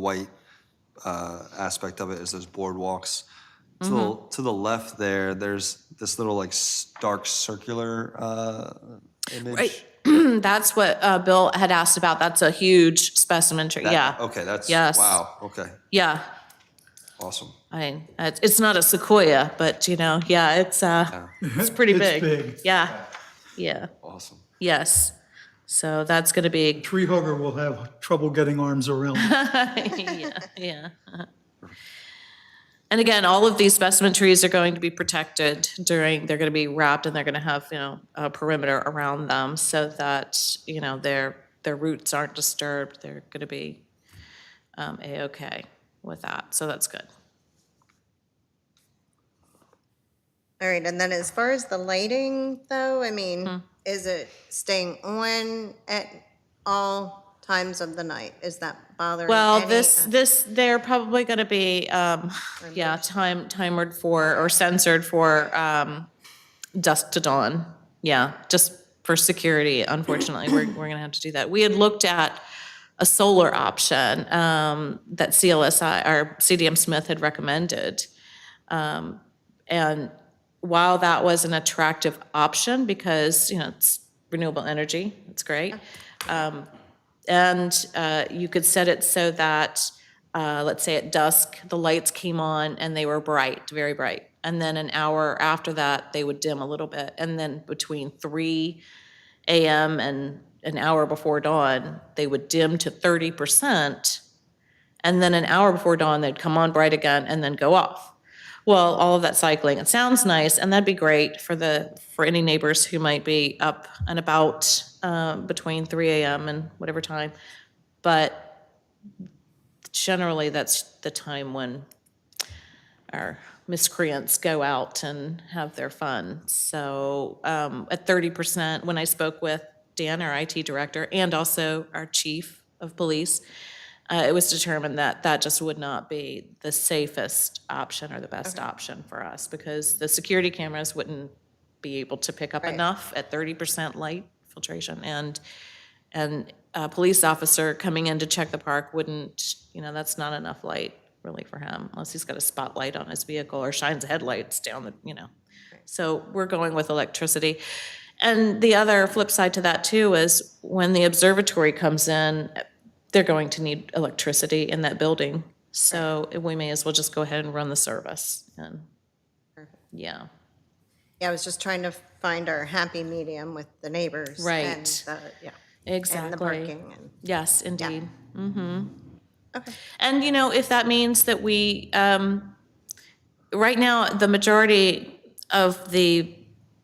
white aspect of it is those boardwalks. To the left there, there's this little like dark circular image. Right. That's what Bill had asked about. That's a huge specimen tree. Yeah. Okay, that's, Yes. wow, okay, Yeah. awesome. I mean, it's not a sequoia, but yeah, it's pretty big. big. Yeah. Yeah. Awesome. Yes. So that's going to be, Tree hugger will have trouble getting arms around it. yeah. And again, all of these specimen trees are going to be protected they're going to be wrapped and they're going to have, a perimeter around them so that, their roots aren't disturbed. They're going to be A-okay with that. So that's good. All right, and then as far as the lighting, though, I mean, Hmm. is it staying on at all times of the night? Is that bothering Well, any? they're probably going to be, timered for or censored for dusk to dawn. Yeah, just for security, unfortunately, we're going to have to do that. We had looked at a solar option that CLSI, or CDM Smith had recommended. And while that was an attractive option because, it's renewable energy, it's great. And you could set it so that, let's say at dusk, the lights came on and they were bright, very bright. And then an hour after that, they would dim a little bit. And then between 3 a.m. and an hour before dawn, they would dim to 30%. And then an hour before dawn, they'd come on bright again and then go off. Well, all of that cycling, it sounds nice, and that'd be great for any neighbors who might be up and about between 3 a.m. and whatever time. But generally, that's the time when our miscreants go out and have their fun. So at 30%, when I spoke with Dan, our IT director, and also our chief of police, it was determined that that just would not be the safest option or the best option for us because the security cameras wouldn't be able to pick up enough at 30% light filtration. And a police officer coming in to check the park wouldn't, that's not enough light really for him unless he's got a spotlight on his vehicle or shines headlights down the. So we're going with electricity. And the other flip side to that too is when the observatory comes in, they're going to need electricity in that building. So we may as well just go ahead and run the service. And yeah. Yeah, I was just trying to find our happy medium with the neighbors. Right. And Exactly. And the parking. Yes, indeed. Yeah. Mm-hmm. Okay. And, if that means that we, right now, the majority of the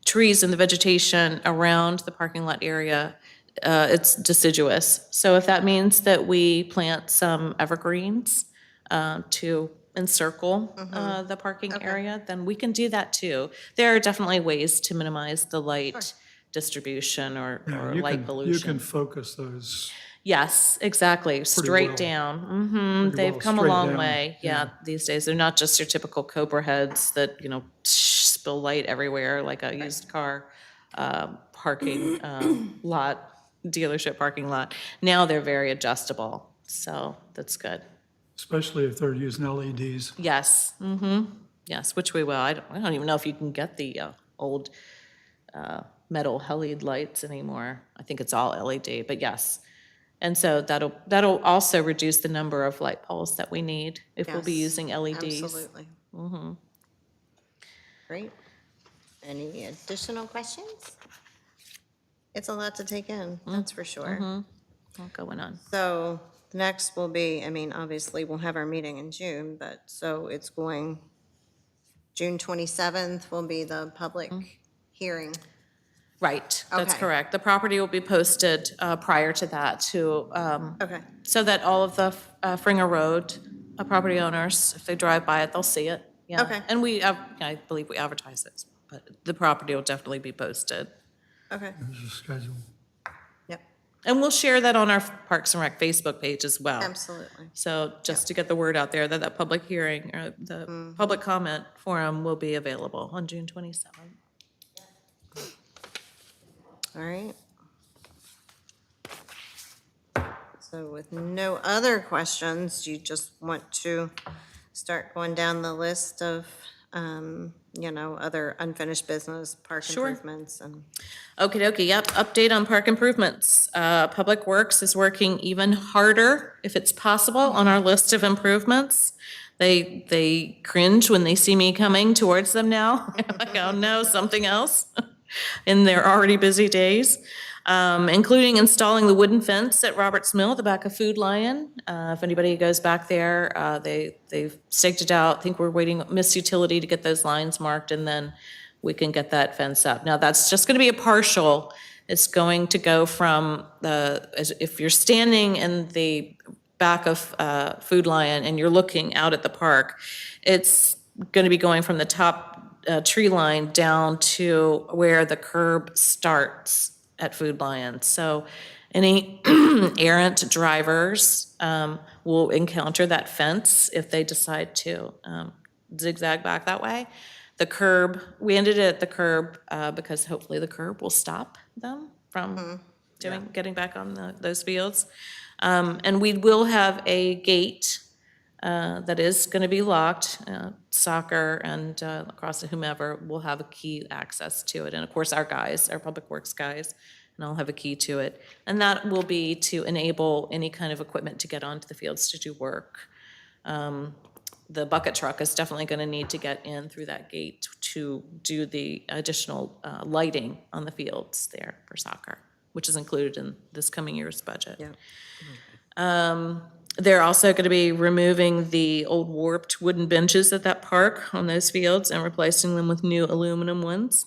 trees and the vegetation around the parking lot area, it's deciduous. So if that means that we plant some evergreens to encircle the parking area, then we can do that too. There are definitely ways to minimize the light distribution or light pollution. You can focus those. Yes, exactly. Straight well. down. Mm-hmm. They've well, come a straight long down. way. Yeah, these days they're not just your typical Cobra heads that spill light everywhere like a used car parking lot, dealership parking lot. Now they're very adjustable, so that's good. Especially if they're using LEDs. Yes. Mm-hmm. Yes, which we will. I don't even know if you can get the old metal halide lights anymore. I think it's all LED, but yes. And so that'll also reduce the number of light poles that we need if we'll be Yes, using LEDs. Absolutely. Great. Any additional questions? It's a lot to take in, that's for sure. All going on. So the next will be, obviously, we'll have our meeting in June, but so it's going, June 27th will be the public hearing. Right, that's Okay. correct. The property will be posted prior to that to, Okay, so that all of the Fringer Road property owners, if they drive by it, they'll see it. Yeah. Okay. And I believe we advertise it, but the property will definitely be posted. okay, There's a schedule. yep, And we'll share that on our Parks and Rec Facebook page as well. absolutely. So just to get the word out there that public hearing or the public comment forum will be available on June 27th. All right. So with no other questions, you just want to start going down the list of, other unfinished business, park Sure. improvements and. Okie dokie, yep, update on park improvements. Public Works is working even harder, if it's possible, on our list of improvements. They cringe when they see me coming towards them now. Like, oh no, something else in their already busy days. Including installing the wooden fence at Roberts Mill, at the back of Food Lion. If anybody goes back there, they've staked it out. I think we're waiting, Miss Utility to get those lines marked, and then we can get that fence up. Now, that's just gonna be a partial. It's going to go from if you're standing in the back of Food Lion and you're looking out at the park, it's gonna be going from the top tree line down to where the curb starts at Food Lion. So any errant drivers will encounter that fence if they decide to zigzag back that way. The curb, we ended it at the curb because hopefully the curb will stop them from getting back on those fields. And we will have a gate that is going to be locked. Soccer and lacrosse and whomever will have a key access to it. And of course, our Public Works guys, and I'll have a key to it. And that will be to enable any kind of equipment to get onto the fields to do work. The bucket truck is definitely going to need to get in through that gate to do the additional lighting on the fields there for soccer, which is included in this coming year's budget. Yeah. They're also going to be removing the old warped wooden benches at that park on those fields and replacing them with new aluminum ones.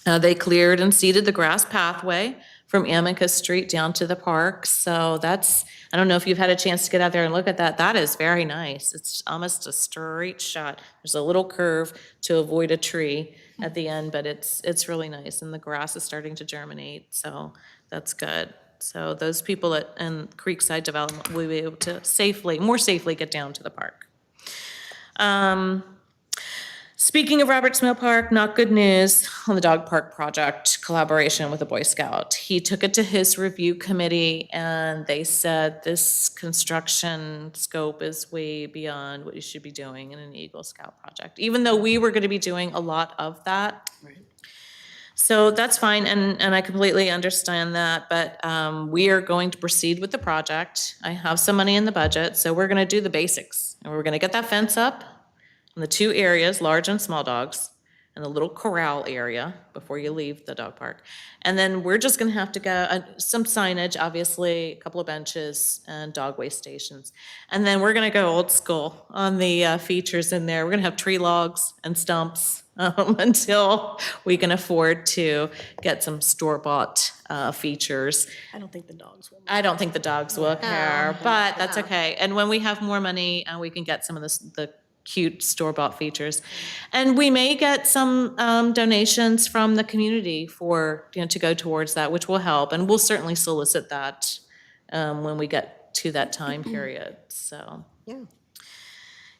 They cleared and seeded the grass pathway from Amicus Street down to the park. So that's, I don't know if you've had a chance to get out there and look at that. That is very nice. It's almost a straight shot. There's a little curve to avoid a tree at the end, but it's really nice. And the grass is starting to germinate, so that's good. So those people in Creekside Development will be able to more safely get down to the park. Speaking of Roberts Mill Park, not good news on the dog park project collaboration with the Boy Scout. He took it to his review committee and they said this construction scope is way beyond what you should be doing in an Eagle Scout project, even though we were going to be doing a lot of that. Right. So that's fine, and I completely understand that, but we are going to proceed with the project. I have some money in the budget, so we're going to do the basics. And we're going to get that fence up in the two areas, large and small dogs, and the little corral area before you leave the dog park. And then we're just going to have to go, some signage, obviously, a couple of benches, and dog waste stations. And then we're going to go old school on the features in there. We're going to have tree logs and stumps until we can afford to get some store-bought features. I don't think the dogs will. I don't think the dogs will care, but that's no. okay. And when we have more money, we can get some of the cute store-bought features. And we may get some donations from the community to go towards that, which will help. And we'll certainly solicit that when we get to that time period, so.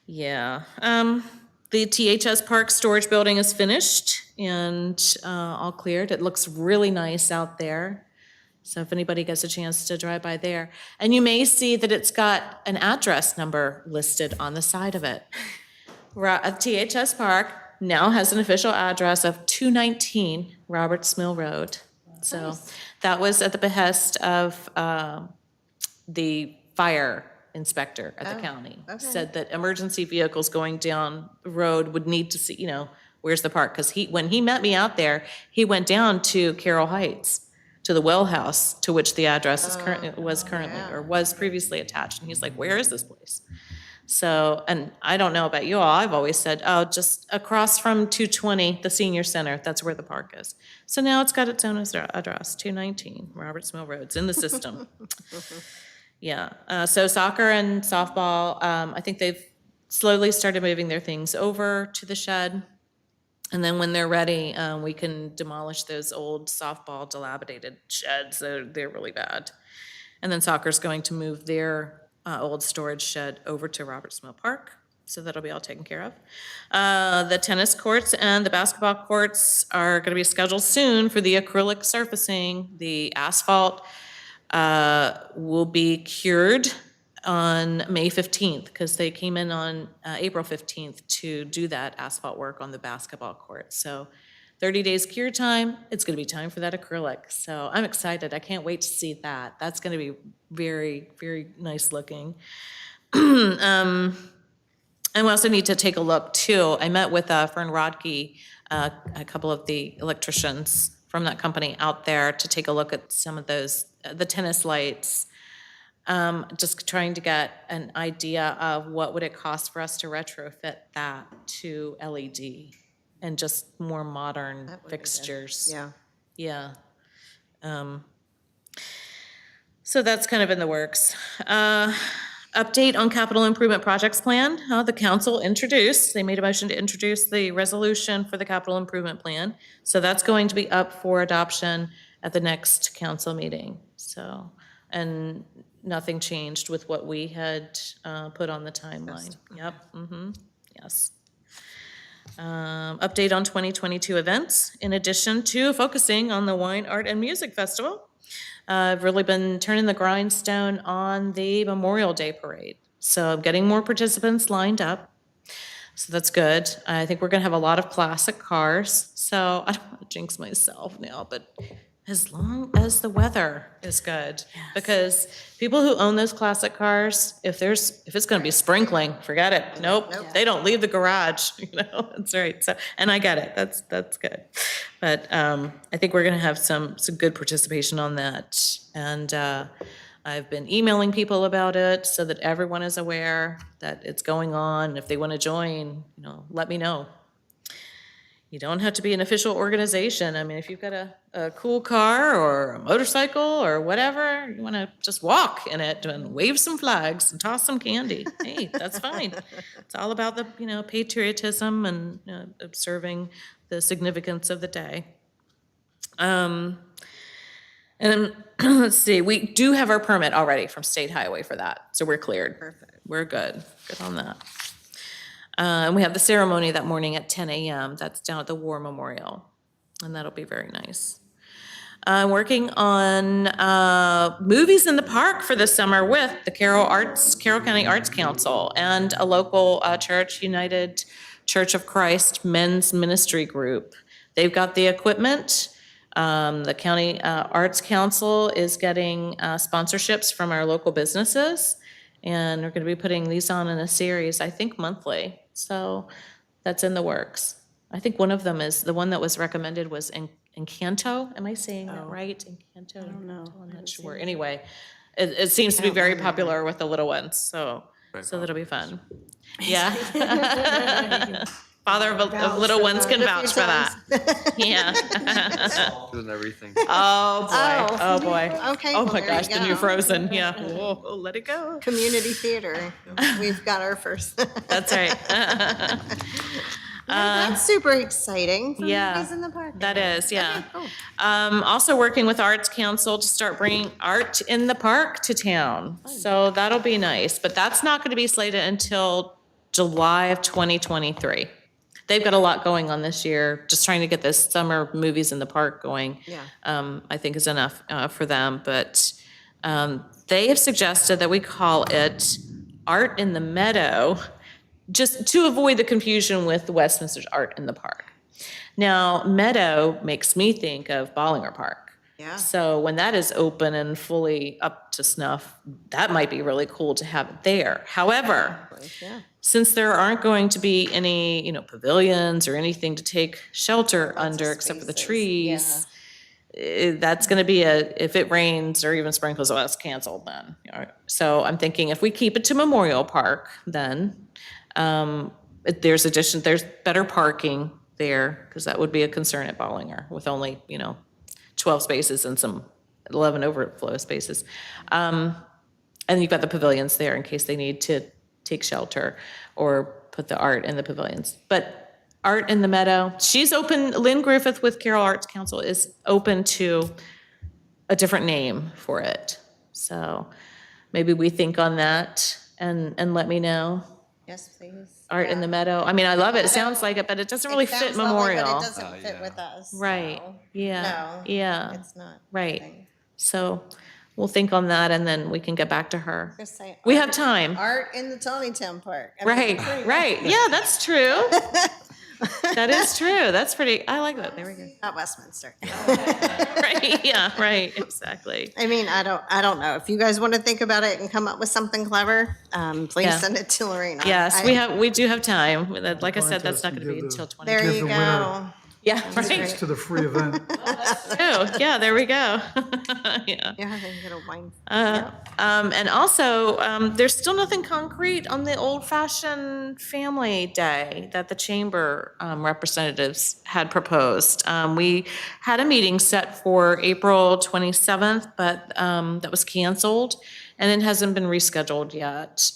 Yeah. The THS Park storage building is finished and all cleared. It looks really nice out there. So if anybody gets a chance to drive by there. And you may see that it's got an address number listed on the side of it. THS Park now has an official address of 219 Roberts Mill Road. So that was at the behest of the fire inspector at the county. Said that emergency vehicles going down the road would need to see, where's the park? Because when he met me out there, he went down to Carroll Heights, to the well house to which the address was previously attached. And he's like, where is this place? So, and I don't know about you all, I've always said, oh, just across from 220, the senior center, that's where the park is. So now it's got its own address, 219 Roberts Mill Road's in the system. Yeah, so soccer and softball, I think they've slowly started moving their things over to the shed. And then when they're ready, we can demolish those old softball dilapidated sheds. They're really bad. And then soccer's going to move their old storage shed over to Roberts Mill Park. So that'll be all taken care of. The tennis courts and the basketball courts are going to be scheduled soon for the acrylic surfacing. The asphalt will be cured on May 15th, because they came in on April 15th to do that asphalt work on the basketball court. So 30 days cure time, it's gonna be time for that acrylic. So I'm excited, I can't wait to see that. That's gonna be very, very nice looking. And we also need to take a look too. I met with Fern Rodkey, a couple of the electricians from that company out there to take a look at some of those, the tennis lights. Just trying to get an idea of what would it cost for us to retrofit that to LED and just more modern That would be good. fixtures. Yeah. Yeah. So that's kind of in the works. Update on capital improvement projects plan. The council introduced, they made a motion to introduce the resolution for the capital improvement plan. So that's going to be up for adoption at the next council meeting. So, and nothing changed with what we had put on the timeline. Yep, yes. Update on 2022 events, in addition to focusing on the Wine, Art, and Music Festival. I've really been turning the grindstone on the Memorial Day Parade. So I'm getting more participants lined up. So that's good. I think we're gonna have a lot of classic cars. So I don't want to jinx myself now, but as long as the weather is good. Because people who own those classic cars, if it's gonna be sprinkling, forget it. Nope, they don't leave the garage, that's right. So, and I get it, that's good. But I think we're gonna have some good participation on that. And I've been emailing people about it so that everyone is aware that it's going on. If they wanna join, let me know. You don't have to be an official organization. I mean, if you've got a cool car or a motorcycle or whatever, you want to just walk in it and wave some flags and toss some candy. Hey, that's fine. It's all about the, patriotism and observing the significance of the day. And let's see, we do have our permit already from State Highway for that, so we're cleared. Perfect. We're good on that. And we have the ceremony that morning at 10 a.m. That's down at the War Memorial, and that'll be very nice. I'm working on movies in the park for this summer with the Carroll County Arts Council and a local church, United Church of Christ Men's Ministry Group. They've got the equipment. The County Arts Council is getting sponsorships from our local businesses, and we're going to be putting these on in a series, I think monthly. So that's in the works. I think one of them is, the one that was recommended was Encanto. Am I saying that right? Encanto? I don't know. I'm not sure. Anyway, it seems to be very popular with the little ones, so that'll be fun. Yeah. Father of little ones can vouch for that. Yeah. And everything. Oh, boy. Okay. Oh, well, my there you gosh, the new go. Frozen, yeah. Whoa, let it go. Community theater. We've got our first. That's right. That's super exciting for Yeah, movies in the park. that is, yeah. cool. Also working with Arts Council to start bringing art in the park to town. So that'll be nice, but that's not going to be slated until July of 2023. They've got a lot going on this year, just trying to get this summer movies in the park going. Yeah. I think is enough for them, but they have suggested that we call it Art in the Meadow, just to avoid the confusion with Westminster's Art in the Park. Now, Meadow makes me think of Bollinger Park. Yeah. So when that is open and fully up to snuff, that might be really cool to have it there. However, Yeah. since there aren't going to be any, pavilions or anything to take shelter under except for the spaces, trees, that's going to be if it rains or even sprinkles, well, it's canceled then. So I'm thinking if we keep it to Memorial Park, then there's better parking there, because that would be a concern at Bollinger with only, 12 spaces and some 11 overflow spaces. And you've got the pavilions there in case they need to take shelter or put the art in the pavilions. But Art in the Meadow, she's open, Lynn Griffith with Carroll Arts Council is open to a different name for it. So maybe we think on that and let me know. Yes, please. Art in the Meadow. I mean, I love it. It sounds like it, but it doesn't really It fit sounds lovely, Memorial. But it doesn't fit with us. Right. so Yeah. No. Yeah. It's not. Right. fitting. So we'll think on that and then we can get back to her. Just say We art- have time. Art in the Taneytown Park. I mean, Right, right. Yeah, that's true. That is true. That's pretty, I like that. There we go. Not Westminster. Right, yeah, right, exactly. I mean, I don't know. If you guys want to think about it and come up with something clever, please Yeah. send it to Lorena. Yes, we do have time. Like I said, that's Contest not and going to be give the- until 20. There Give you the winner- go. Yeah, Tickets right. to the free event. Oh, yeah, there we go. Yeah. Yeah, then you get a wine. And also, there's still nothing concrete on the old-fashioned family day that the chamber representatives had proposed. We had a meeting set for April 27th, but that was canceled, and it hasn't been rescheduled yet.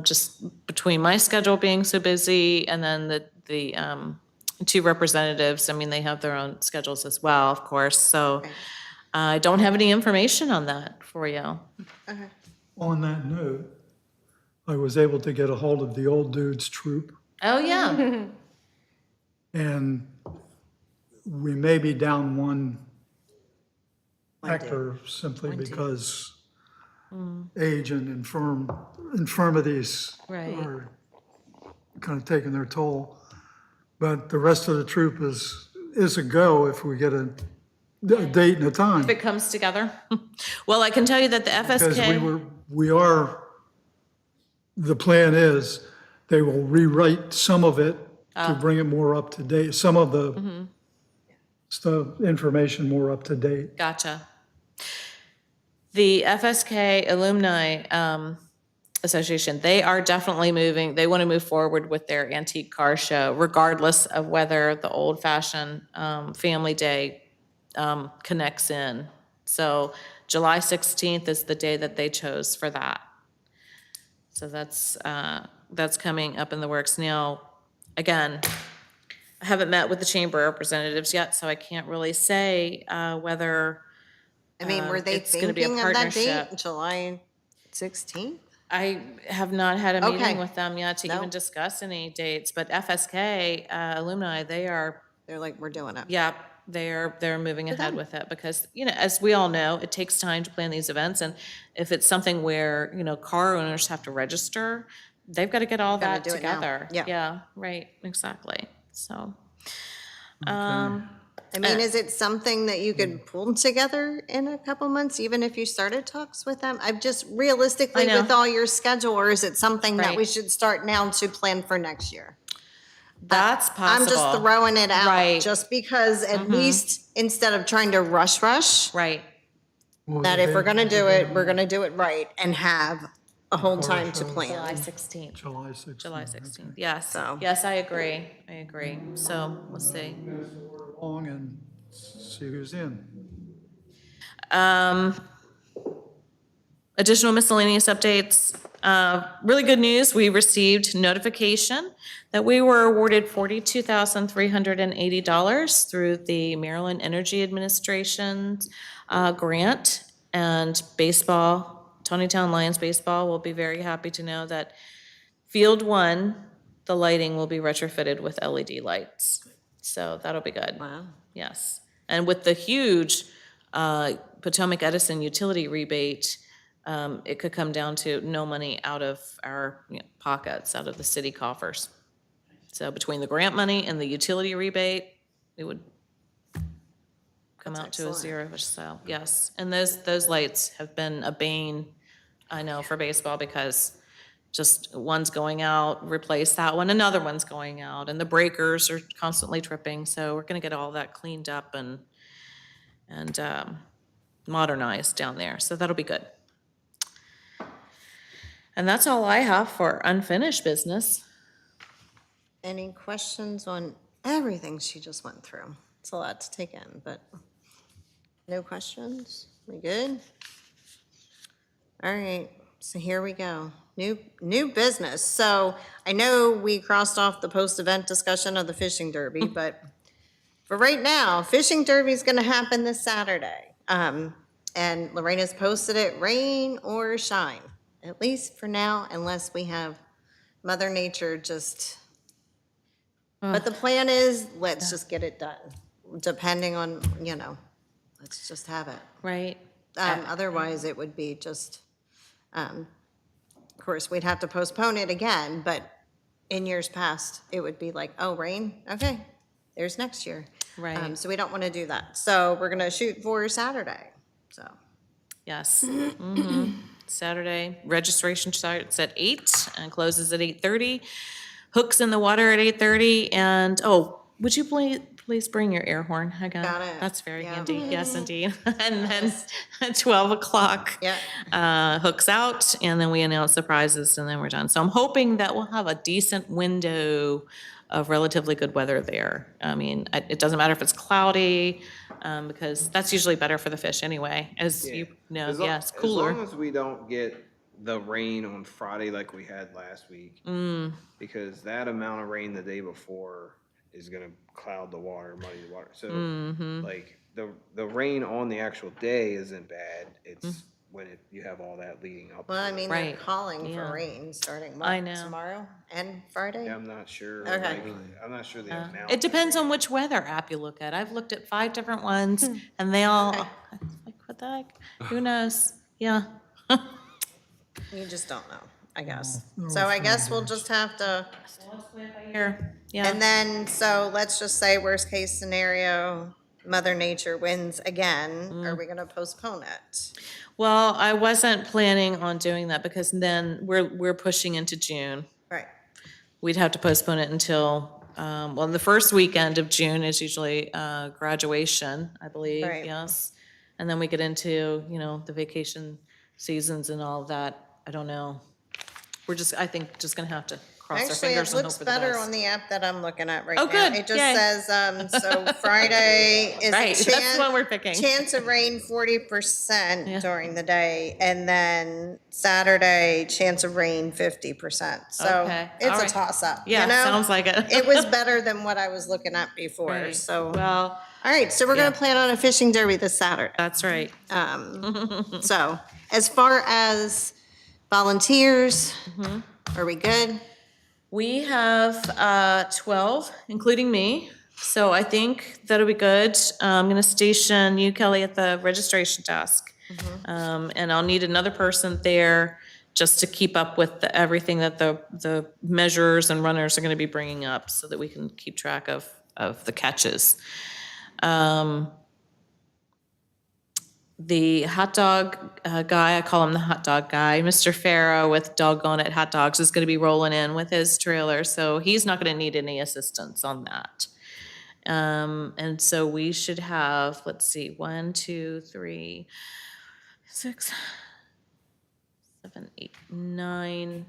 Just between my schedule being so busy and then the two representatives, I mean, they have their own schedules as well, of course, so I don't have any information on that for you. On that note, I was able to get a hold of the old dudes troop, Oh, yeah. and we may be down one actor simply because age and infirmities Right. are kind of taking their toll. But the rest of the troop is a go if we get a date and a time. If it comes together. Well, I can tell you that the Because FSK, the plan is, they will rewrite some of it to bring it more up to date, some of the stuff, information more up to date. gotcha. The FSK Alumni Association, they are definitely moving, they want to move forward with their antique car show, regardless of whether the old-fashioned Family Day connects in. So July 16th is the day that they chose for that. So that's coming up in the works. Now, again, I haven't met with the chamber representatives yet, so I can't really say whether I mean, were they it's gonna be a thinking of that date, partnership. July 16th? I have not had a Okay. meeting with them yet to No. even discuss any dates, but FSK alumni, they are, They're like, we're doing it. yeah, they're moving ahead with it because, as we all know, it takes time to plan these events. And if it's something where, car owners have to register, they've got to get all Gotta that do it now. together. Yeah. Yeah, right, exactly. So, I mean, is it something that you could pull together in a couple months, even if you started talks with them? I'm just realistically I know. with all your schedule, or is it something that we Right. should start now to plan for next year? that's I'm possible. just throwing it out, Right. just because at least instead of trying to rush, Right, that if we're gonna do it, we're gonna do it right and have a whole time to July plan. 16th. July 16th. July 16th, yes. So- Yes, I agree. So, we'll see. Long and see who's in. Additional miscellaneous updates. Really good news, we received notification that we were awarded $42,380 through the Maryland Energy Administration's grant. And baseball, Taneytown Lions baseball will be very happy to know that Field 1, the lighting will be retrofitted with LED lights. So that'll be good. Wow. Yes. And with the huge Potomac Edison utility rebate, it could come down to no money out of our pockets, out of the city coffers. So between the grant money and the utility rebate, it would come out to a zero. So, yes. And those lights have been a bane, I know, for baseball because just one's going out, replace that one, another one's going out, and the breakers are constantly tripping. So we're gonna get all that cleaned up and modernized down there. So that'll be good. And that's all I have for unfinished business. Any questions on everything she just went through? It's a lot to take in, but no questions? We good? All right, so here we go. New business. So I know we crossed off the post-event discussion of the fishing derby, but for right now, fishing derby is gonna happen this Saturday. And Lorena's posted it, rain or shine, at least for now, unless we have Mother Nature just. But the plan is, let's just get it done, depending on, let's just have it. Right. Otherwise, it would be just, of course, we'd have to postpone it again, but in years past, it would be like, oh, rain, okay, there's next year. Right. So we don't want to do that. So we're gonna shoot for Saturday, so. Yes. Saturday, registration starts at 8 and closes at 8:30. Hooks in the water at 8:30, and, oh, would you please bring your air horn again? Got it. That's very Yeah. handy, yes, indeed. And then at 12 o'clock, Yeah. hooks out, and then we announce the prizes, and then we're done. So I'm hoping that we'll have a decent window of relatively good weather there. I mean, it doesn't matter if it's cloudy, because that's usually better for the fish anyway, as you know, As long- yes, As cooler. long as we don't get the rain on Friday like we had last week. Because that amount of rain the day before is gonna cloud the water, muddy the water. So like the rain on the actual day isn't bad. It's when you have all that leading up. Well, I mean, they're Right. calling Yeah. for rain starting I what, know. tomorrow and Friday? I'm not sure. Okay. like, I'm not sure the amount. It depends on which weather app you look at. I've looked at 5 different ones, and they all, Okay. like, what the heck? Who knows? Yeah. You just don't know, I guess. So I guess we'll just have to, Here, yeah. and then, so let's just say worst case scenario, Mother Nature wins again. Are we gonna postpone it? Well, I wasn't planning on doing that because then we're pushing into June. Right. We'd have to postpone it until, well, the first weekend of June is usually graduation, I believe, Right. yes. And then we get into, the vacation seasons and all of that. I don't know. We're just, I think, just gonna have to cross our Actually, fingers it and hope looks for the better best. on the app that I'm looking at right Oh, now. good. It just Yay. says, so Friday is Right, a that's what we're picking. chance of rain 40% Yeah. during the day, and then Saturday, chance of rain 50%. So Okay, it's all a right. toss-up, Yeah, you know? sounds like it. It was better than what I was looking at before, Right. so. All Well, right, so we're gonna yeah. plan on a fishing derby this Saturday. that's right. So, as far as volunteers, are we good? We have 12, including me, so I think that'll be good. I'm gonna station you, Kelly, at the registration desk. And I'll need another person there just to keep up with everything that the measurers and runners are gonna be bringing up so that we can keep track of the catches. The hot dog guy, I call him the hot dog guy, Mr. Farrow with Doggone It Hot Dogs is going to be rolling in with his trailer, so he's not going to need any assistance on that. And so we should have, let's see, 1, 2, 3, 6, 7, 8, 9,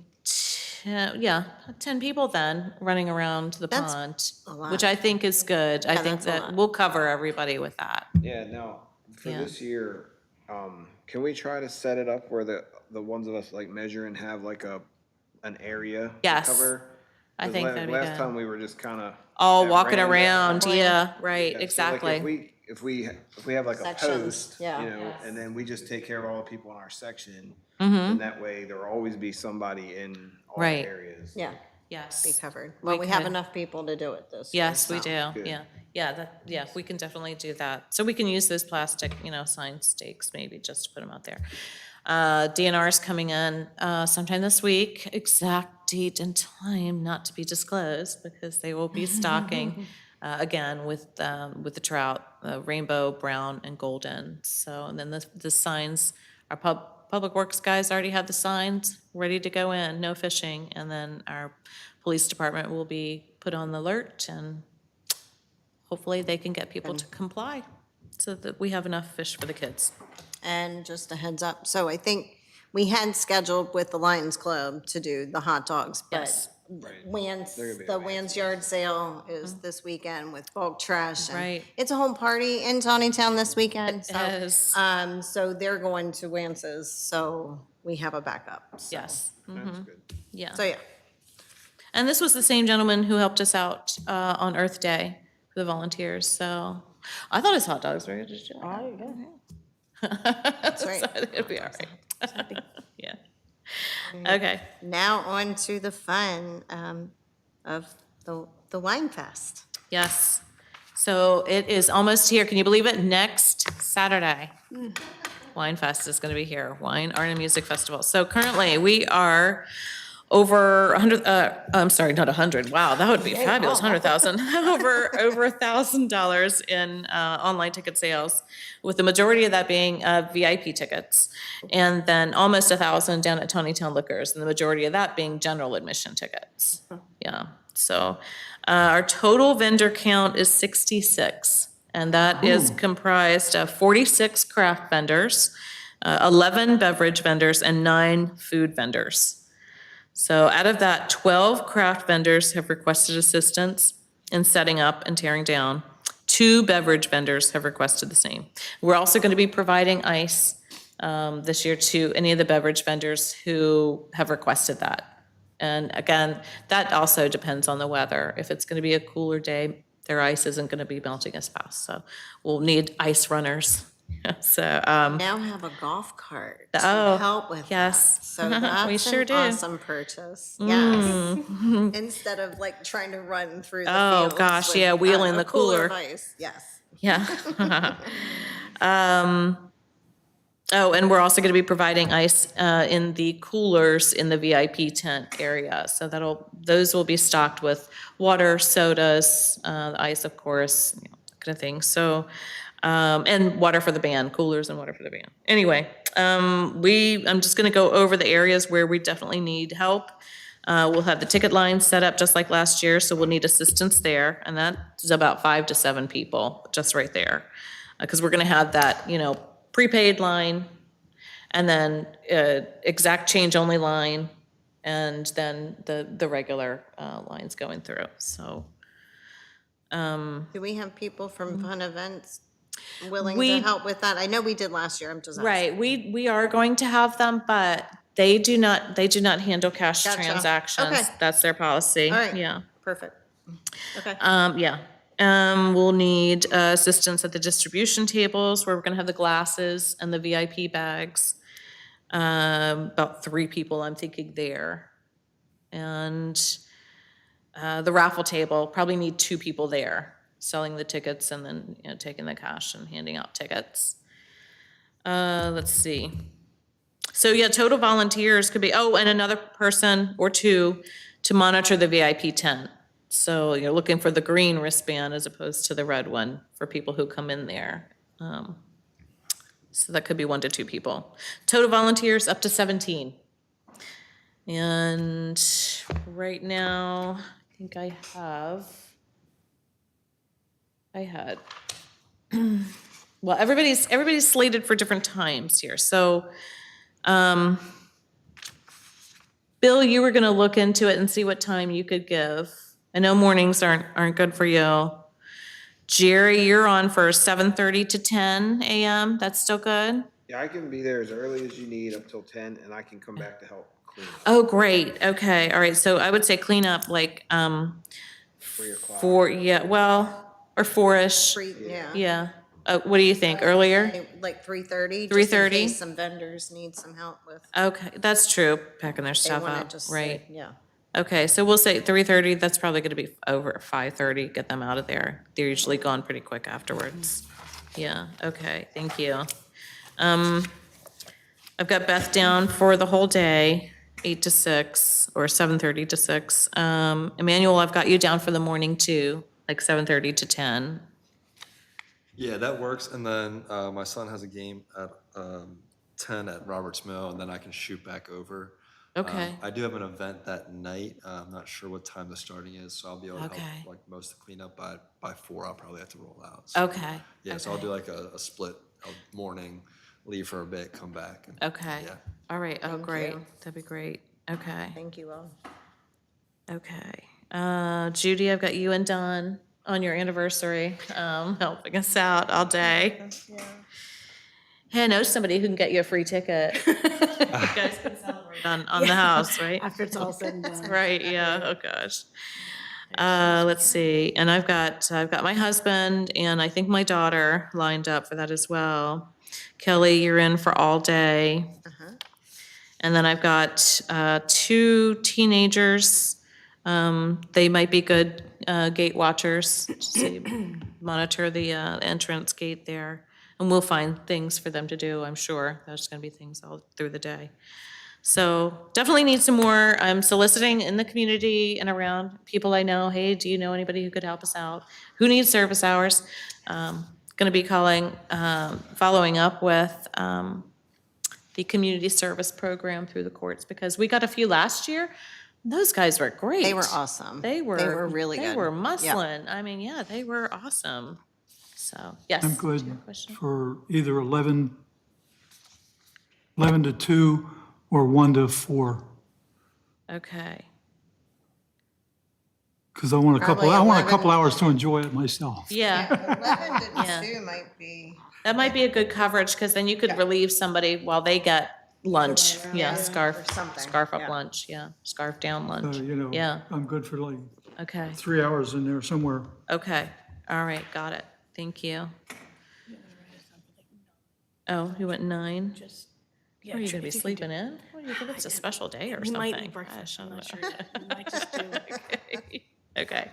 10, yeah, 10 people then running around the That's pond, a lot. which I think is good. I think that's a that lot. we'll cover everybody with that. Yeah, now, for Yeah. this year, can we try to set it up where the ones of us like measure and have like an area to Yes. cover? I 'Cause think that'd be Last good. time we were just kinda. All at walking random. around, yeah, right, Yeah, so, exactly. like, if we have like a Sections, post, yeah. and then we just take care of all the people in our section, Mm-hmm. and that way there'll always be somebody in all the Right. areas. Yeah, be Yes, covered. Well, we have could. enough people to do it this year. yes, we so. do, Good. yeah, we can definitely do that. So we can use those plastic, sign stakes maybe, just to put them out there. DNR is coming in sometime this week, exact date and time not to be disclosed, because they will be stocking, again, with the trout, rainbow, brown, and golden. So, and then the signs, our Public Works guys already have the signs ready to go in, no fishing, and then our police department will be put on the alert, and hopefully they can get people to comply, so that we have enough fish for the kids. And just a heads up, so I think we had scheduled with the Lions Club to do the hot dogs, but Yes. Wans, They're gonna be the at Wans yard sale is this weekend with bulk trash. and Right. It's a home party in Taneytown this weekend, so. is. So they're going to Wance's, so we have a backup. so- Yes, That's good. yeah. So, yeah, And this was the same gentleman who helped us out on Earth Day for the volunteers, so I thought his hot dogs were good. that's right. So it'll be all right. Yeah. Okay, Now on to the fun of the Wine Fest. yes. So it is almost here. Can you believe it? Next Saturday. Wine Fest is going to be here, Wine, Art, and Music Festival. So currently, we are over 100, I'm sorry, not 100, wow, that would be fabulous, 100,000. Over $1,000 in online ticket sales, with the majority of that being VIP tickets. And then almost 1,000 down at Taneytown Liquors, and the majority of that being general admission tickets. Yeah, so our total vendor count is 66. And that is comprised of 46 craft vendors, 11 beverage vendors, and 9 food vendors. So out of that, 12 craft vendors have requested assistance in setting up and tearing down. 2 beverage vendors have requested the same. We're also going to be providing ice this year to any of the beverage vendors who have requested that. And again, that also depends on the weather. If it's going to be a cooler day, their ice isn't going to be melting as fast. So we'll need ice runners. So, Now have a golf cart to Oh, help with yes. that. So We that's sure an do. awesome purchase. Yes. Instead of like trying to run through the Oh, fields gosh, with, yeah, wheeling a the cooler of cooler. ice. Yes. yeah. Oh, and we're also going to be providing ice in the coolers in the VIP tent area. So those will be stocked with water, sodas, ice, of course, kind of thing. So, and water for the band, coolers and water for the band. Anyway, I'm just going to go over the areas where we definitely need help. We'll have the ticket line set up just like last year, so we'll need assistance there, and that is about 5 to 7 people, just right there. Because we're going to have that, prepaid line, and then exact change only line, and then the regular lines going through, so. Do we have people from Fun Events willing We- to help with that? I know we did last year. I'm just asking. Right, we are going to have them, but they do not handle cash Gotcha. transactions. Okay. That's their policy. All right. Yeah. Perfect. Okay. Yeah. We'll need assistance at the distribution tables where we're gonna have the glasses and the VIP bags. About 3 people, I'm thinking there. And the raffle table, probably need 2 people there, selling the tickets and then, taking the cash and handing out tickets. Let's see. So yeah, total volunteers could be, and another person or 2 to monitor the VIP tent. So you're looking for the green wristband as opposed to the red one for people who come in there. So that could be 1 to 2 people. Total volunteers up to 17. And right now, I think I had, well, everybody's slated for different times here. So, Bill, you were gonna look into it and see what time you could give. I know mornings aren't good for you. Jerry, you're on for 7:30 to 10 a.m. That's still good? Yeah, I can be there as early as you need up till 10, and I can come back to help clean up. Oh, great. Okay, all right. So I would say clean up like 3 o'clock. 4, yeah, well, or 4-ish. Yeah. Yeah. What do you think? Earlier? Like 3:30? 3:30? In case some vendors need some help with, Okay, that's true. Packing their they stuff want up, to just, right? yeah. Okay, so we'll say 3:30. That's probably going to be over at 5:30. Get them out of there. They're usually gone pretty quick afterwards. Yeah. Okay. Thank you. I've got Beth down for the whole day, 8 to 6 or 7:30 to 6. Emmanuel, I've got you down for the morning too, like 7:30 to 10. Yeah, that works. And then my son has a game at 10 at Roberts Mill, and then I can shoot back over. Okay. I do have an event that night. I'm not sure what time the starting is, so I'll be able to Okay. help like most of the cleanup. By 4, I'll probably have to roll out. So, Okay. yeah, so I'll do like a split morning, leave for a bit, come back. And, Okay. Yeah. All right. Oh, Thank great. you. That'd be great. Okay. Thank you all. Okay. Judy, I've got you and Don on your anniversary, helping us out all day. Hey, I know somebody who can get you a free ticket. You guys can celebrate on the house, right? After it's all said and done. Right, yeah, oh gosh. Let's see, and I've got my husband and I think my daughter lined up for that as well. Kelly, you're in for all day. And then I've got 2 teenagers. They might be good gate watchers, so you monitor the entrance gate there. And we'll find things for them to do, I'm sure. There's gonna be things all through the day. So definitely need some more. I'm soliciting in the community and around people I know. Hey, do you know anybody who could help us out? Who needs service hours? Going to be calling, following up with the community service program through the courts because we got a few last year. Those guys were great. They were awesome. They were really good. They were Yeah. muscling. I mean, yeah, they were awesome. So yes. I'm to your good question. for either 11 to 2 or 1 to 4. Okay. Because I want a Probably couple 11. hours to enjoy it myself. Yeah. 11 to Yeah. 2 might be. That might be a good coverage, because then you could relieve somebody while they get lunch. Yeah, Or scarf, something, scarf up yeah. lunch, yeah, scarf down lunch. Yeah, I'm good for like okay, 3 hours in there somewhere. okay, all right, got it, thank you. Oh, you went 9? Yeah, Are you tr- gonna be if you could sleeping in? What do you think, it's a special day or We something? might eat breakfast, I'm not sure yet. We might just do Okay.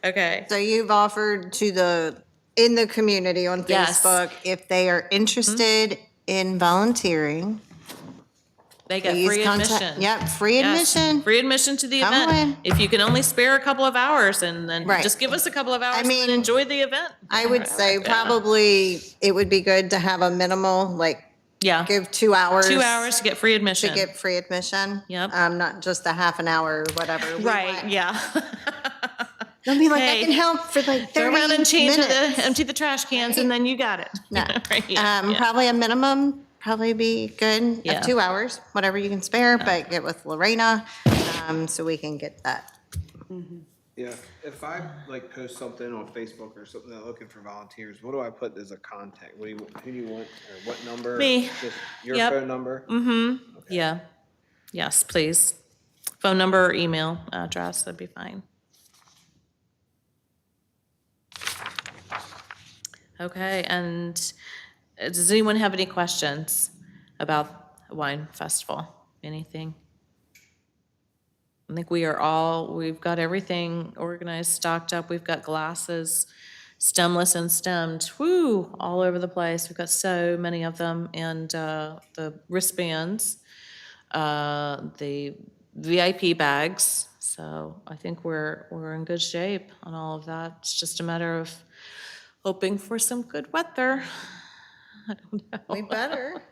Okay, So you've offered to in the community on Yes. Facebook, if they are interested in volunteering. they get please free contact- admission. Yep, free Yes, admission. free admission to the Come event. on. If you can only spare a couple of hours, and then Right. just give us a couple of hours mean, and enjoy the event. I would say probably it would be good to have a minimal, like Yeah, give 2 hours. 2 hours to get free admission. To get free admission. Yep. Not just a half an hour or whatever. We Right, want- yeah. They'll be like, I Hey, can help for like 30 Go around and change minutes. empty the trash cans, and then you got it. No. Right, yeah, yeah. Probably a minimum, probably be good Yeah. of 2 hours, whatever you can spare, but get with Lorena, so we can get that. Yeah, if I like post something on Facebook or something, that looking for volunteers, what do I put as a contact? Who do you want, or what number? Me. Just your Yep. phone number? Yeah, yes, please. Phone number or email address, that'd be fine. Okay, and does anyone have any questions about Wine Festival? Anything? I think we've got everything organized, stocked up. We've got glasses, stemless and stemmed, whoo, all over the place. We've got so many of them. And the wristbands, the VIP bags. So I think we're in good shape on all of that. It's just a matter of hoping for some good weather. I don't know. We better.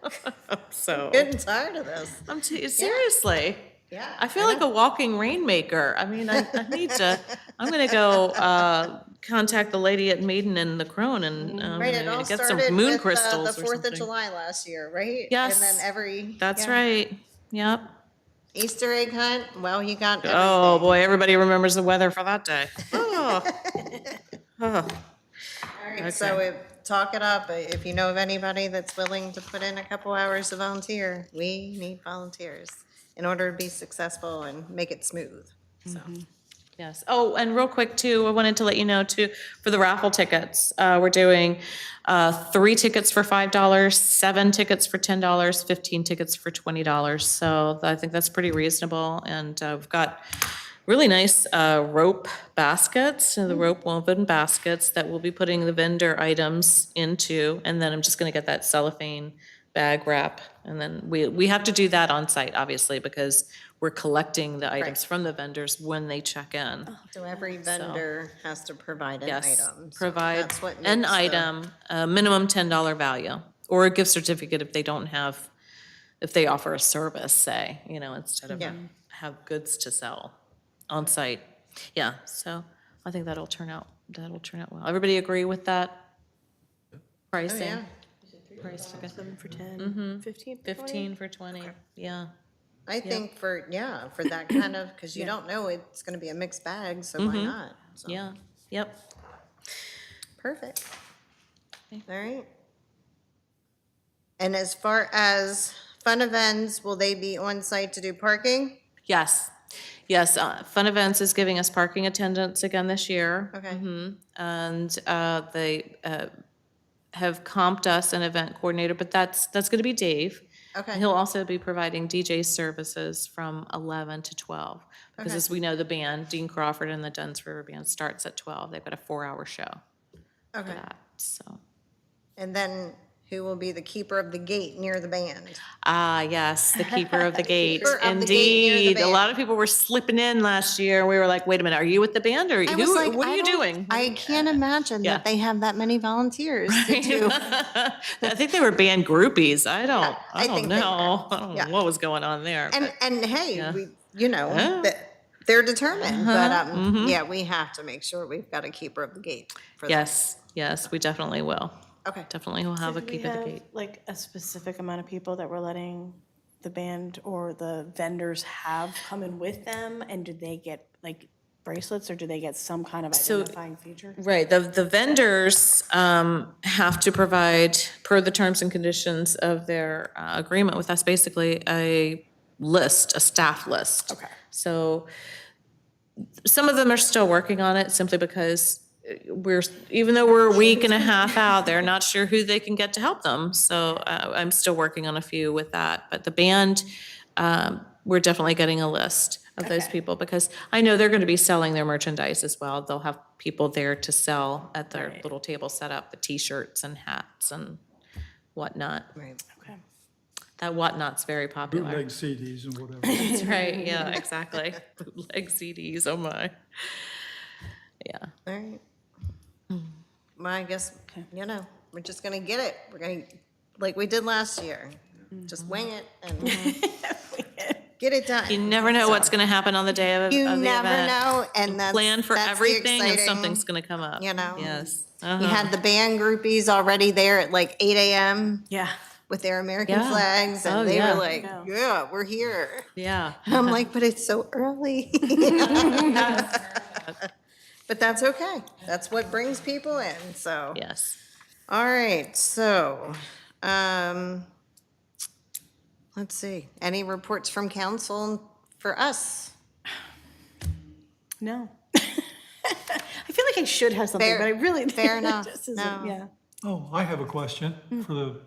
So, Getting tired of this. seriously. Yeah. I feel like a walking rainmaker. I mean, I need to, I'm gonna go contact the lady at Maiden and the Crone and Right, it all get some started moon with crystals the or 4th of something. July last year, right? Yes. And then every. That's yeah. right. Yep. Easter egg hunt, well, you got Oh, everything. boy, everybody remembers the weather for that day. Oh. Oh. All right, so talk it up. If you know of anybody that's willing to put in a couple hours to volunteer, we need volunteers in order to be successful and make it smooth, so. Yes. Oh, and real quick too, I wanted to let you know too, for the raffle tickets, we're doing 3 tickets for $5, 7 tickets for $10, 15 tickets for $20. So I think that's pretty reasonable. And we've got really nice rope baskets, the rope woven baskets that we'll be putting the vendor items into. And then I'm just gonna get that cellophane bag wrap. And then we have to do that on site, obviously, because we're collecting the items from the vendors when they check in. So every vendor has to provide an Yes, item. So provide that's what an makes the- item, a minimum $10 value, or a gift certificate if they don't have, if they offer a service, say, instead of Yeah. have goods to sell on site. Yeah, so I think that'll turn out well. Everybody agree with that pricing? yeah. Price, okay. 7 for 10, 15 for 20? 15 for 20, yeah. I think for that kind of, because you don't know, it's gonna be a mixed bag, so why not? So, Yeah, yep. Perfect. All right. And as far as fun events, will they be on site to do parking? Yes, yes, Fun Events is giving us parking attendants again this year. Okay. And they have comped us an event coordinator, but that's going to be Dave. Okay. And he'll also be providing DJ services from 11 to 12. Because Okay. as we know, the band, Dean Crawford and the Dunn's River Band, starts at 12. They've got a 4-hour show for Okay. that. so. And then who will be the keeper of the gate near the band? Ah, yes, the keeper of the gate. Keeper of the gate near the Indeed. A band. lot of people were slipping in last year, and we were like, wait a minute, are you with the band, or I was who, like, what are I you don't- doing? I can't imagine Yeah. that they have that many volunteers to do. I think they were band groupies. I don't think they know. were. I don't Yeah. know what was going on there. but- And hey, Yeah. we, Yeah. they're determined, but, Mm-hmm. yeah, we have to make sure we've got a keeper of the gate for that. Yes, we definitely will. Okay. Definitely will have a Do we keeper of the have gate. like a specific amount of people that we're letting the band or the vendors have come in with them? And do they get like bracelets or do they get some kind of identifying feature? Right, the vendors have to provide, per the terms and conditions of their agreement with us, basically a list, a staff list. Okay. So some of them are still working on it simply because even though we're a week and a half out, they're not sure who they can get to help them. So I'm still working on a few with that. But the band, we're definitely getting a list of those people because I know they're going to be selling their merchandise as well. They'll have people there to sell at their little table set up, the T-shirts and hats and whatnot. Right. Okay. That whatnot's very popular. Bootleg CDs and whatever. That's right, yeah, exactly. Bootleg CDs, oh my. Yeah. All right. Well, I guess, we're just gonna get it. We're gonna, like we did last year, just wing it and get it done. You never know what's going to happen on the day of the You event. never know, and that's Plan for that's the everything and exciting, something's going to come up. you know. Yes. You Uh-huh. had the band groupies already there at like 8 a.m. Yeah. with their American Yeah. flags, and Oh, they yeah. were like, Yeah. "Yeah, we're here." Yeah. And I'm like, "But it's so early." But that's okay. That's what brings people in. So, Yes. all right. So, let's see. Any reports from council for us? No. I feel like I should have something, Fair- but I really fair enough. This isn't- No. Yeah. Oh, I have a question for the,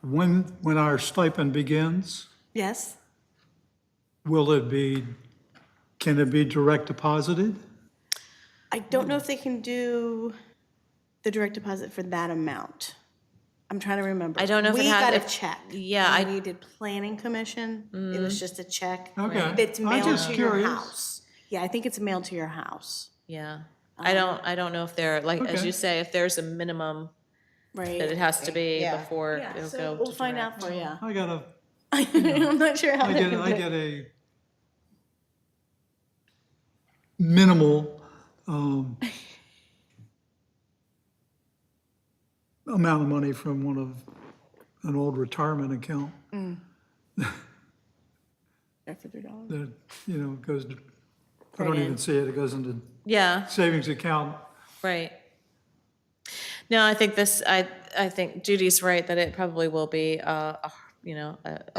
when our stipend begins, Yes. will it be, can it be direct deposited? I don't know if they can do the direct deposit for that amount. I'm trying to remember. I don't know if it We had- got a if- check. yeah, when we did planning commission. It was just a check. Okay. It's I'm mailed just to your curious. house. Yeah, I think it's mailed to your house. Yeah. I don't know if there, like, as Okay. you say, if there's a minimum Right. that it has to be Yeah. before Yeah, it'll so go we'll to find direct. out for you. I got a, I'm not sure how I they get, can I do it. get a minimal, amount of money from an old retirement account There for $3. that, goes, I don't Right in. even see it, it goes into Yeah, savings account. right. No, I think I think Judy's right that it probably will be a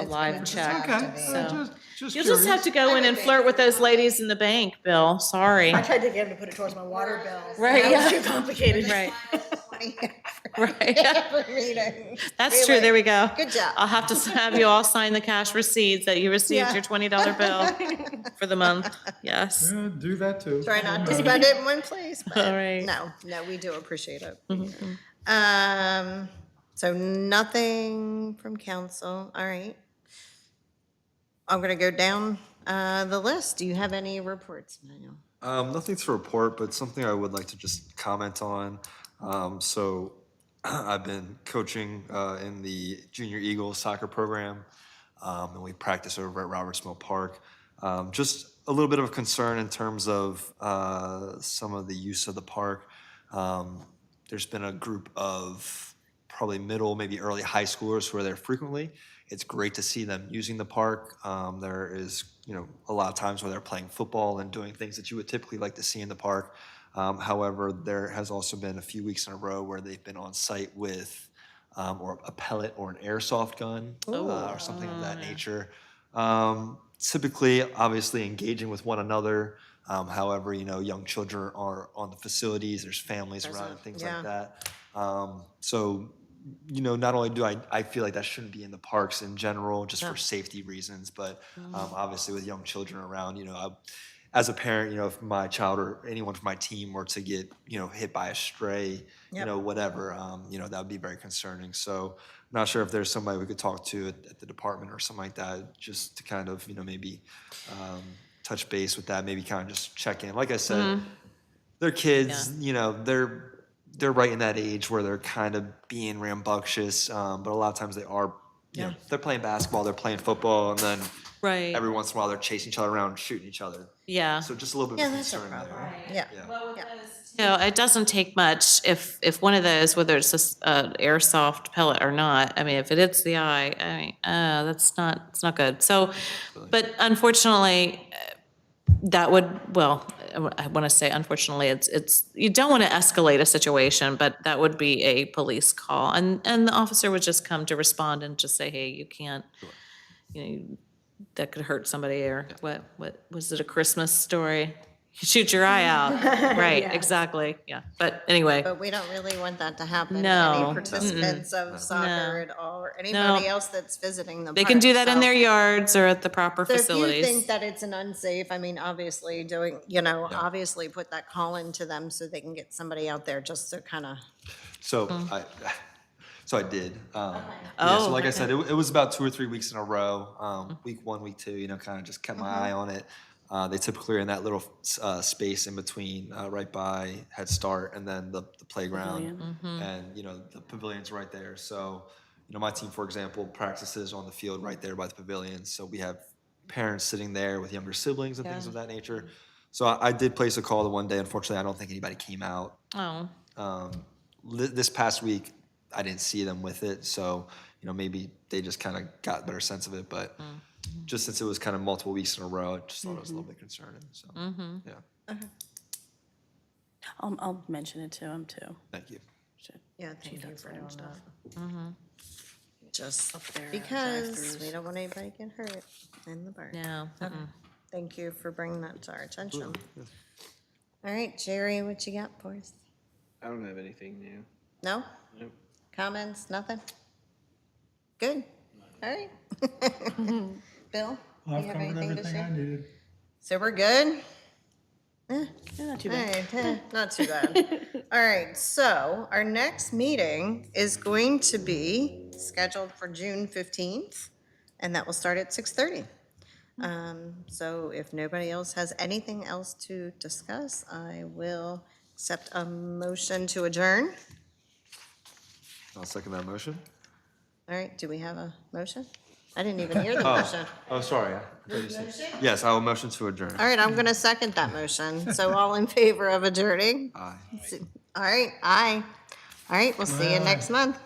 live check. Okay, So just you'll just have curious. to go in and flirt with those ladies in the bank, Bill. Sorry. I tried to get him to put it towards my water bill. Right, That yeah. was too complicated. Right, right. Every meeting. That's true, there we go. Good job. I'll have to have you all sign the cash receipts that you received Yeah. your $20 bill for the month. Yes. Yeah, do that too. Try not to spend it in one place, but All right. no, we do appreciate it. So nothing from council, all right. I'm gonna go down, the list. Do you have any reports, Manuel? Nothing to report, but something I would like to just comment on. So I've been coaching in the Junior Eagles soccer program, and we practice over at Roberts Mill Park. Just a little bit of a concern in terms of some of the use of the park. There's been a group of probably middle, maybe early high schoolers who are there frequently. It's great to see them using the park. There is, a lot of times where they're playing football and doing things that you would typically like to see in the park. However, there has also been a few weeks in a row where they've been on site with or a pellet or an airsoft gun or something of that nature. Typically, obviously, engaging with one another. However, young children are on the facilities, there's families around and things yeah. like that. So, not only do I feel like that shouldn't be in the parks in general, just for safety reasons, but obviously with young children around, as a parent, if my child or anyone from my team were to get, hit by a stray, whatever, that would be very concerning. So not sure if there's somebody we could talk to at the department or something like that, just to kind of, maybe touch base with that, maybe kind of just check in. Like I said, they're kids, they're right in that age where they're kind of being rambunctious, but a lot of times they are, they're playing basketball, they're playing football, and then Right. every once in a while they're chasing each other around, and shooting each other. Yeah. So just a little bit of that's a concern problem. there. Yeah. It doesn't take much if one of those, whether it's an airsoft pellet or not, I mean, if it hits the eye, it's not good. So, but unfortunately, that would, well, I want to say unfortunately, it's, you don't want to escalate a situation, but that would be a police call. And the officer would just come to respond and just say, hey, you can't, that could hurt somebody, or what was it, a Christmas story? You shoot your eye out. Right, exactly, yeah. But anyway, But we don't really want that to happen to No. any participants of soccer at all, or anybody else that's visiting the park. they can do that in So- their yards or at the proper So if you facilities. think that it's an unsafe, I mean, obviously obviously put that call into them so they can get somebody out there just to kind of, So I did. Oh, So like I said, it was about 2 or 3 weeks in a row. Week 1, week 2, kind of just kept my eye on it. They typically are in that little space in between, right by Head Start and then the playground. And, the pavilion's right there. So, my team, for example, practices on the field right there by the pavilion. So we have parents sitting there with younger siblings and things of that nature. So I did place a call the one day. Unfortunately, I don't think anybody came out. Oh, This past week, I didn't see them with it. So, maybe they just kind of got a better sense of it. But just since it was kind of multiple weeks in a row, I just thought it was a little bit concerning. So, yeah, I'll mention it to him too. thank you. thank you for doing that. Mm-hmm. Just there, because drive-thrus. we don't want anybody to get hurt in the park. no. Thank you for bringing that to our attention. All right, Jerry, what you got for us? I don't have anything new. No? Nope. Comments, nothing? Good, all right. Bill, you I've have covered anything to everything I share? needed. So we're good? Yeah, not too All bad. right, not too bad. All right, so our next meeting is going to be scheduled for June 15th, and that will start at 6:30. So if nobody else has anything else to discuss, I will accept a motion to adjourn. I'll second that motion. All right, do we have a motion? I didn't even hear the motion. Oh, sorry. Yes, I will motion to adjourn. All right, I'm going to second that motion. So all in favor of adjourning? Aye. All right, aye. All right, we'll see you next month.